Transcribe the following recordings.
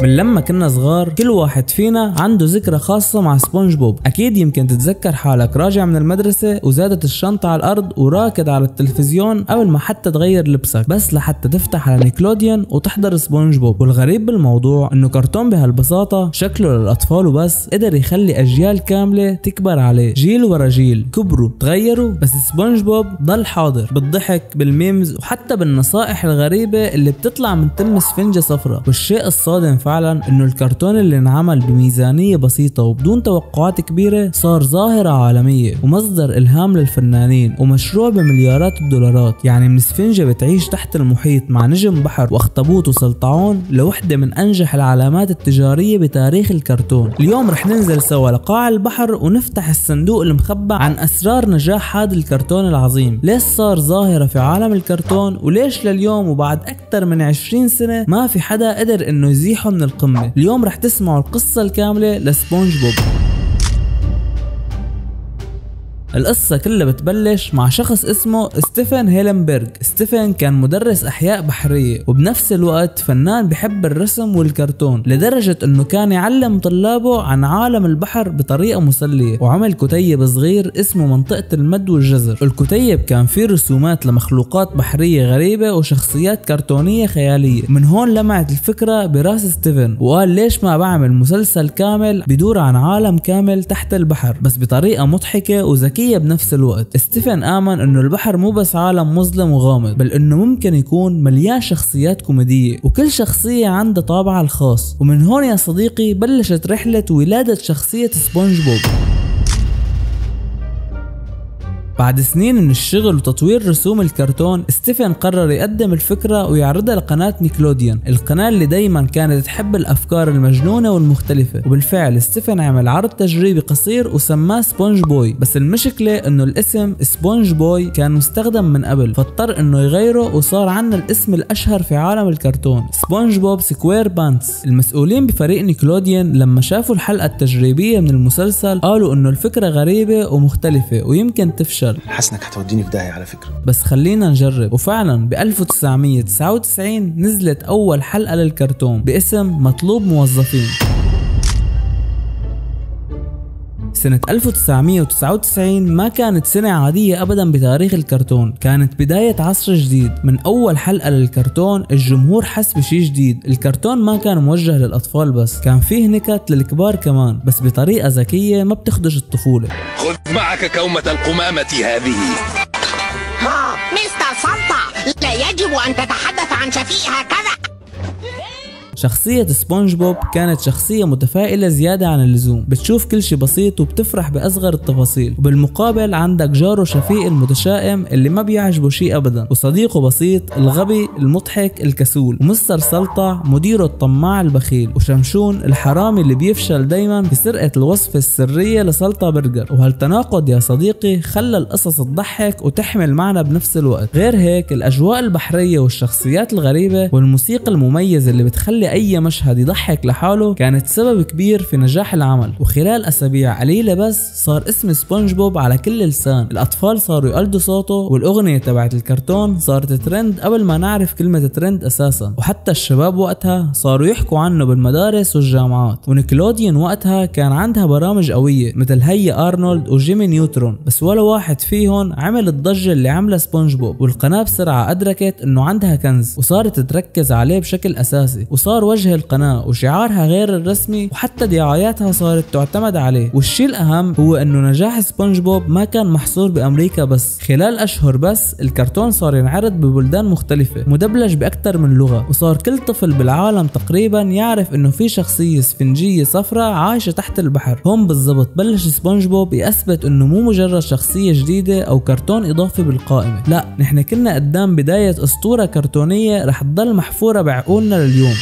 من لما كنا صغار كل واحد فينا عنده ذكرى خاصة مع سبونج بوب. أكيد يمكن تتذكر حالك راجع من المدرسة وزادت الشنطة على الأرض وراكد على التلفزيون قبل ما حتى تغير لبسك بس لحتى تفتح على نيكلوديان وتحضر سبونج بوب. والغريب بالموضوع إنه كرتون بهالبساطة شكله للأطفال وبس قدر يخلي أجيال كاملة تكبر عليه، جيل ورا جيل كبروا تغيروا بس سبونج بوب ضل حاضر بالضحك بالميمز وحتى بالنصائح الغريبة اللي بتطلع من تم اسفنجة صفرة. والشيء الصادم فعلا انه الكرتون اللي انعمل بميزانية بسيطة وبدون توقعات كبيرة صار ظاهرة عالمية ومصدر الهام للفنانين ومشروع بمليارات الدولارات. يعني من اسفنجة بتعيش تحت المحيط مع نجم بحر واخطبوط وسلطعون لوحدة من انجح العلامات التجارية بتاريخ الكرتون. اليوم رح ننزل سوا لقاع البحر ونفتح الصندوق المخبى عن اسرار نجاح هذا الكرتون العظيم، ليش صار ظاهرة في عالم الكرتون وليش لليوم وبعد اكثر من 20 سنة ما في حدا قدر انه يزيحه من القمة. اليوم رح تسمعوا القصة الكاملة لسبونج بوب. القصة كلها بتبلش مع شخص اسمه ستيفن هيلنبرغ. ستيفن كان مدرس أحياء بحرية وبنفس الوقت فنان بحب الرسم والكرتون لدرجة انه كان يعلم طلابه عن عالم البحر بطريقة مسلية، وعمل كتيب صغير اسمه منطقة المد والجزر. الكتيب كان فيه رسومات لمخلوقات بحرية غريبة وشخصيات كرتونية خيالية. من هون لمعت الفكرة براس ستيفن وقال ليش ما بعمل مسلسل كامل بدور عن عالم كامل تحت البحر بس بطريقة مضحكة وذكية بنفس الوقت. ستيفن آمن انه البحر مو بس عالم مظلم وغامض بل انه ممكن يكون مليان شخصيات كوميدية وكل شخصية عندها طابعها الخاص. ومن هون يا صديقي بلشت رحلة ولادة شخصية سبونج بوب. بعد سنين من الشغل وتطوير رسوم الكرتون ستيفن قرر يقدم الفكرة ويعرضها لقناة نيكلوديان، القناة اللي دايما كانت تحب الأفكار المجنونة والمختلفة. وبالفعل ستيفن عمل عرض تجريبي قصير وسماه سبونج بوي، بس المشكلة انه الاسم سبونج بوي كان مستخدم من قبل فاضطر انه يغيره وصار عنا الاسم الاشهر في عالم الكرتون سبونج بوب سكوير بانتس. المسؤولين بفريق نيكلوديان لما شافوا الحلقة التجريبية من المسلسل قالوا انه الفكرة غريبة ومختلفة ويمكن تفشل. حاسس انك هتوديني في داهية على فكرة بس خلينا نجرب. وفعلا ب 1999 نزلت اول حلقة للكرتون باسم مطلوب موظفين. سنة 1999 ما كانت سنة عادية أبدا بتاريخ الكرتون، كانت بداية عصر جديد. من أول حلقة للكرتون الجمهور حس بشي جديد. الكرتون ما كان موجه للأطفال بس، كان فيه نكت للكبار كمان بس بطريقة ذكية ما بتخدش الطفولة. خذ معك كومة القمامة هذه. مستر سلطة، لا يجب أن تتحدث عن شفيق هكذا. شخصية سبونج بوب كانت شخصية متفائلة زيادة عن اللزوم، بتشوف كل شي بسيط وبتفرح بأصغر التفاصيل. وبالمقابل عندك جاره شفيق المتشائم اللي ما بيعجبه شي أبدا، وصديقه بسيط الغبي المضحك الكسول، ومستر سلطة مديره الطماع البخيل، وشمشون الحرامي اللي بيفشل دايما في سرقة الوصفة السرية لسلطة برجر. وهالتناقض يا صديقي خلى القصص تضحك وتحمل معنى بنفس الوقت. غير هيك الأجواء البحرية والشخصيات الغريبة والموسيقى المميزة اللي بتخلي أي مشهد يضحك لحاله كانت سبب كبير في نجاح العمل. وخلال أسابيع قليلة بس صار اسم سبونج بوب على كل لسان، الأطفال صاروا يقلدوا صوته، والأغنية تبعت الكرتون صارت ترند قبل ما نعرف كلمة ترند أساسا. وحتى الشباب وقتها صاروا يحكوا عنه بالمدارس والجامعات. ونيكلوديان وقتها كان عندها برامج قوية مثل هيا أرنولد وجيمي نيوترون، بس ولا واحد فيهم عمل الضجة اللي عملها سبونج بوب. والقناة بسرعة أدركت إنه عندها كنز وصارت تركز عليه بشكل أساسي، وصار وجه القناة وشعارها غير الرسمي، وحتى دعاياتها صارت تعتمد عليه. والشيء الأهم هو إنه نجاح سبونج بوب ما كان محصور بأمريكا بس، خلال أشهر بس الكرتون صار ينعرض ببلدان مختلفة مدبلج بأكثر من لغة، وصار كل طفل بالعالم تقريبا يعرف إنه في شخصية اسفنجية صفراء عايشة تحت البحر. هون بالضبط بلش سبونج بوب يثبت إنه مو مجرد شخصية جديدة أو كرتون إضافي بالقائمة، لا نحن كنا قدام بداية أسطورة كرتونية رح تضل محفورة بعقولنا لليوم.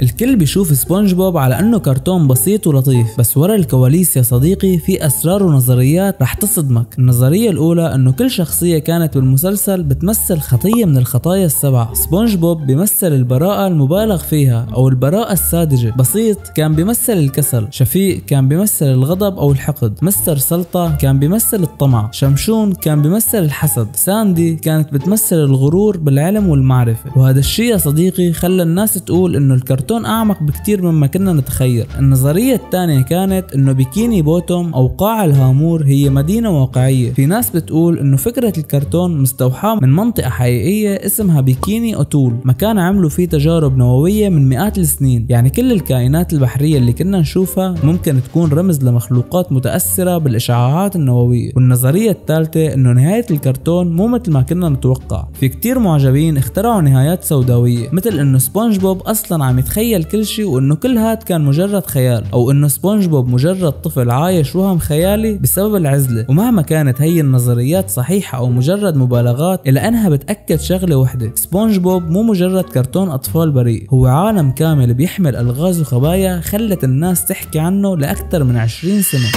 الكل بيشوف سبونج بوب على انه كرتون بسيط ولطيف، بس ورا الكواليس يا صديقي في اسرار ونظريات رح تصدمك. النظرية الاولى انه كل شخصية كانت بالمسلسل بتمثل خطية من الخطايا السبع. سبونج بوب بيمثل البراءة المبالغ فيها او البراءة الساذجة، بسيط كان بيمثل الكسل، شفيق كان بيمثل الغضب او الحقد، مستر سلطة كان بيمثل الطمع، شمشون كان بيمثل الحسد، ساندي كانت بتمثل الغرور بالعلم والمعرفة. وهذا الشيء يا صديقي خلى الناس تقول انه الكرتون اعمق بكتير مما كنا نتخيل. النظرية الثانية كانت انه بيكيني بوتوم او قاع الهامور هي مدينة واقعية. في ناس بتقول انه فكرة الكرتون مستوحاة من منطقة حقيقية اسمها بيكيني اوتول، مكان عملوا فيه تجارب نووية من مئات السنين. يعني كل الكائنات البحرية اللي كنا نشوفها ممكن تكون رمز لمخلوقات متأثرة بالاشعاعات النووية. والنظرية الثالثة انه نهاية الكرتون مو مثل ما كنا نتوقع. في كتير معجبين اخترعوا نهايات سوداوية، مثل انه سبونج بوب اصلا عم يتخيل كل شيء وانه كل هاد كان مجرد خيال، او انه سبونج بوب مجرد طفل عايش وهم خيالي بسبب العزلة. ومهما كانت هي النظريات صحيحة او مجرد مبالغات، الا انها بتأكد شغلة وحدة: سبونج بوب مو مجرد كرتون اطفال بريء، هو عالم كامل بيحمل الغاز وخبايا خلت الناس تحكي عنه لاكثر من 20 سنة.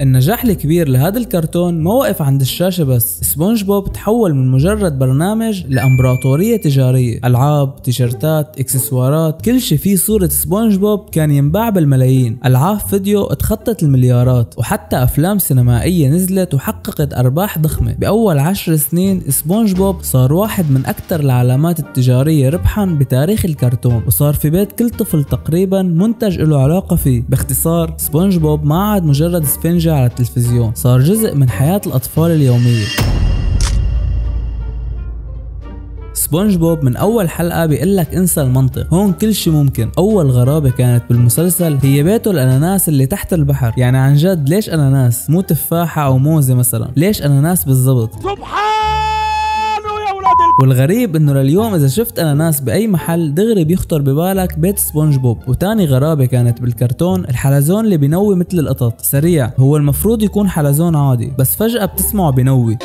النجاح الكبير لهذا الكرتون ما وقف عند الشاشة بس. سبونج بوب تحول من مجرد برنامج لامبراطورية تجارية، العاب، تيشرتات، اكسسوارات، كل شيء فيه صورة سبونج بوب كان ينباع بالملايين، العاب فيديو تخطت المليارات، وحتى افلام سينمائية نزلت وحققت ارباح ضخمة. باول 10 سنين سبونج بوب صار واحد من اكثر العلامات التجارية ربحا بتاريخ الكرتون، وصار في بيت كل طفل تقريبا منتج له علاقة فيه. باختصار سبونج بوب ما عاد مجرد سفنجة على التلفزيون، صار جزء من حياة الأطفال اليومية. سبونج بوب من أول حلقة بيقلك انسى المنطق، هون كل شي ممكن. أول غرابة كانت بالمسلسل هي بيته الأناناس اللي تحت البحر. يعني عن جد ليش أناناس؟ مو تفاحة أو موزة مثلا، ليش أناناس بالضبط؟ والغريب انه لليوم اذا شفت اناناس باي محل دغري بيخطر ببالك بيت سبونج بوب. وتاني غرابة كانت بالكرتون الحلزون اللي بينوي مثل القطط. سريع، هو المفروض يكون حلزون عادي بس فجأة بتسمعه بينوي.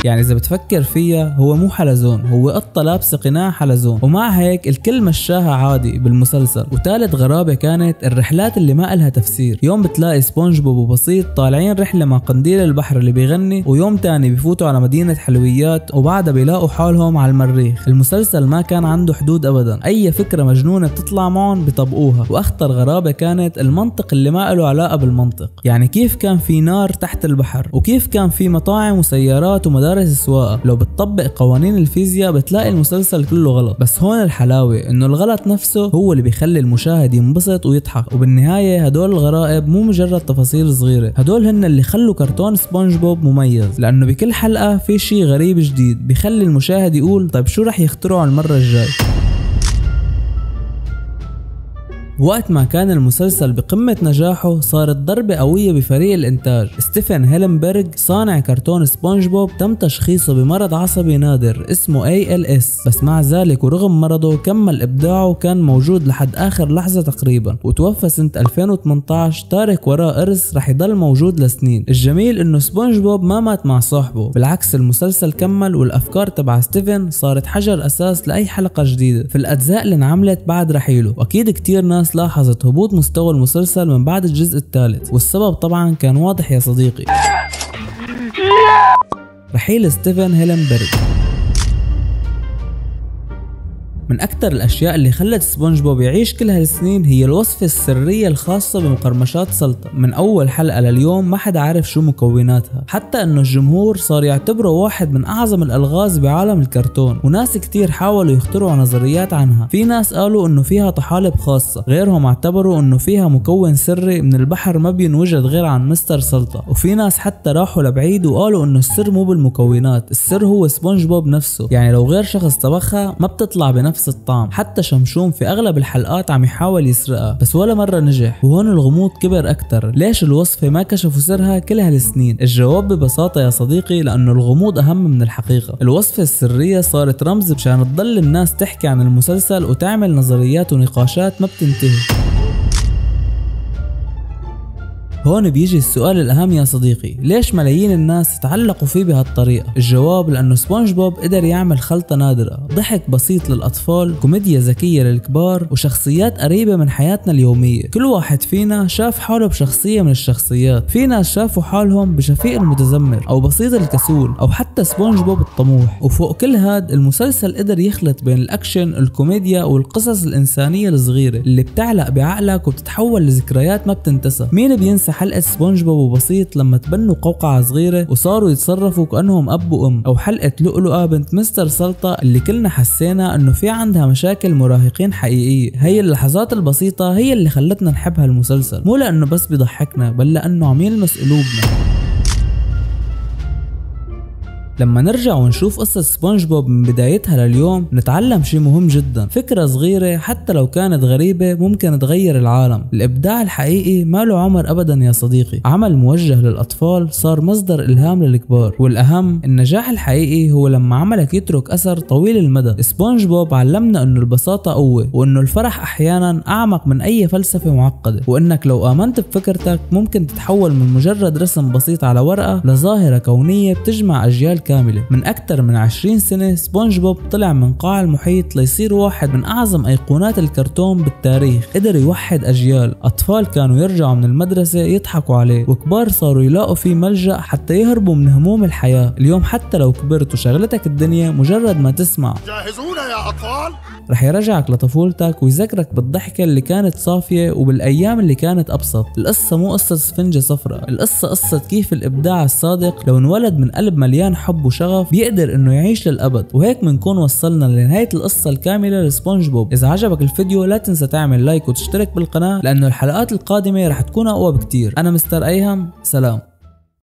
يعني اذا بتفكر فيها هو مو حلزون، هو قطة لابسة قناع حلزون، ومع هيك الكل مشاها عادي بالمسلسل. وثالث غرابة كانت الرحلات اللي ما إلها تفسير. يوم بتلاقي سبونج بوب وبسيط طالعين رحلة مع قنديل البحر اللي بيغني، ويوم تاني بيفوتوا على مدينة حلويات، وبعدها بيلاقوا حالهم على المريخ. المسلسل ما كان عنده حدود ابدا، اي فكرة مجنونة بتطلع معهم بيطبقوها. واخطر غرابة كانت المنطق اللي ما له علاقة بالمنطق. يعني كيف كان في نار تحت البحر، وكيف كان في مطاعم وسيارات ومدارس السواقة؟ لو بتطبق قوانين الفيزياء بتلاقي المسلسل كله غلط. بس هون الحلاوة انه الغلط نفسه هو اللي بيخلي المشاهد ينبسط ويضحك. وبالنهاية هدول الغرائب مو مجرد تفاصيل صغيرة، هدول هن اللي خلوا كرتون سبونج بوب مميز، لانه بكل حلقة في شيء غريب جديد بيخلي المشاهد يقول طيب شو رح يخترعوا المرة الجاي. وقت ما كان المسلسل بقمة نجاحه صارت ضربة قوية بفريق الإنتاج. ستيفن هيلنبرغ صانع كرتون سبونج بوب تم تشخيصه بمرض عصبي نادر اسمه ALS، بس مع ذلك ورغم مرضه كمل إبداعه وكان موجود لحد آخر لحظة تقريبا، وتوفى سنة 2018 تارك وراه إرث رح يضل موجود لسنين. الجميل إنه سبونج بوب ما مات مع صاحبه، بالعكس المسلسل كمل، والأفكار تبع ستيفن صارت حجر أساس لأي حلقة جديدة في الأجزاء اللي انعملت بعد رحيله. وأكيد كتير ناس لاحظت هبوط مستوى المسلسل من بعد الجزء الثالث، والسبب طبعا كان واضح يا صديقي: رحيل ستيفن هيلنبرغ. من أكثر الأشياء اللي خلت سبونج بوب يعيش كل هالسنين هي الوصفة السرية الخاصة بمقرمشات سلطة. من أول حلقة لليوم ما حدا عارف شو مكوناتها، حتى إنه الجمهور صار يعتبره واحد من أعظم الألغاز بعالم الكرتون، وناس كتير حاولوا يخترعوا نظريات عنها. في ناس قالوا إنه فيها طحالب خاصة، غيرهم اعتبروا إنه فيها مكون سري من البحر ما بينوجد غير عن مستر سلطة، وفي ناس حتى راحوا لبعيد وقالوا إنه السر مو بالمكونات، السر هو سبونج بوب نفسه. يعني لو غير شخص طبخها ما بتطلع بنفس الطعم. حتى شمشون في اغلب الحلقات عم يحاول يسرقها بس ولا مرة نجح. وهون الغموض كبر اكتر، ليش الوصفة ما كشفوا سرها كل هالسنين؟ الجواب ببساطة يا صديقي لانه الغموض اهم من الحقيقة. الوصفة السرية صارت رمز مشان تضل الناس تحكي عن المسلسل وتعمل نظريات ونقاشات ما بتنتهي. هون بيجي السؤال الأهم يا صديقي، ليش ملايين الناس تعلقوا فيه بهالطريقة؟ الجواب لأنه سبونج بوب قدر يعمل خلطة نادرة، ضحك بسيط للأطفال، كوميديا ذكية للكبار، وشخصيات قريبة من حياتنا اليومية. كل واحد فينا شاف حاله بشخصية من الشخصيات، في ناس شافوا حالهم بشفيق المتذمر أو بسيط الكسول أو حتى سبونج بوب الطموح. وفوق كل هاد المسلسل قدر يخلط بين الأكشن، الكوميديا والقصص الإنسانية الصغيرة اللي بتعلق بعقلك وبتتحول لذكريات ما بتنتسى. مين بينسى حلقة سبونج بوب وبسيط لما تبنوا قوقعة صغيرة وصاروا يتصرفوا كأنهم أب وأم، أو حلقة لؤلؤة بنت مستر سلطة اللي كلنا حسينا إنه في عندها مشاكل مراهقين حقيقية. هي اللحظات البسيطة هي اللي خلتنا نحب هالمسلسل، مو لأنه بس بيضحكنا بل لأنه عم يلمس قلوبنا. لما نرجع ونشوف قصة سبونج بوب من بدايتها لليوم نتعلم شي مهم جدا، فكرة صغيرة حتى لو كانت غريبة ممكن تغير العالم. الإبداع الحقيقي ما له عمر أبدا يا صديقي، عمل موجه للأطفال صار مصدر إلهام للكبار، والأهم النجاح الحقيقي هو لما عملك يترك أثر طويل المدى. سبونج بوب علمنا إنه البساطة قوة، وإنه الفرح أحيانا أعمق من أي فلسفة معقدة، وإنك لو آمنت بفكرتك ممكن تتحول من مجرد رسم بسيط على ورقة لظاهرة كونية بتجمع أجيال كاملة. من أكثر من 20 سنة سبونج بوب طلع من قاع المحيط ليصير واحد من أعظم أيقونات الكرتون بالتاريخ. قدر يوحد أجيال، أطفال كانوا يرجعوا من المدرسة يضحكوا عليه، وكبار صاروا يلاقوا فيه ملجأ حتى يهربوا من هموم الحياة. اليوم حتى لو كبرت وشغلتك الدنيا مجرد ما تسمع جاهزون يا أطفال؟ رح يرجعك لطفولتك ويذكرك بالضحكة اللي كانت صافية وبالأيام اللي كانت أبسط. القصة مو قصة سفنجة صفراء، القصة قصة كيف الإبداع الصادق لو انولد من قلب مليان حب وشغف بيقدر إنه يعيش للأبد. وهيك بنكون وصلنا لنهاية القصة الكاملة لسبونج بوب. إذا عجبك الفيديو لا تنسى تعمل لايك وتشترك بالقناة، لأنه الحلقات القادمة رح تكون أقوى بكتير. أنا مستر أيهم، سلام.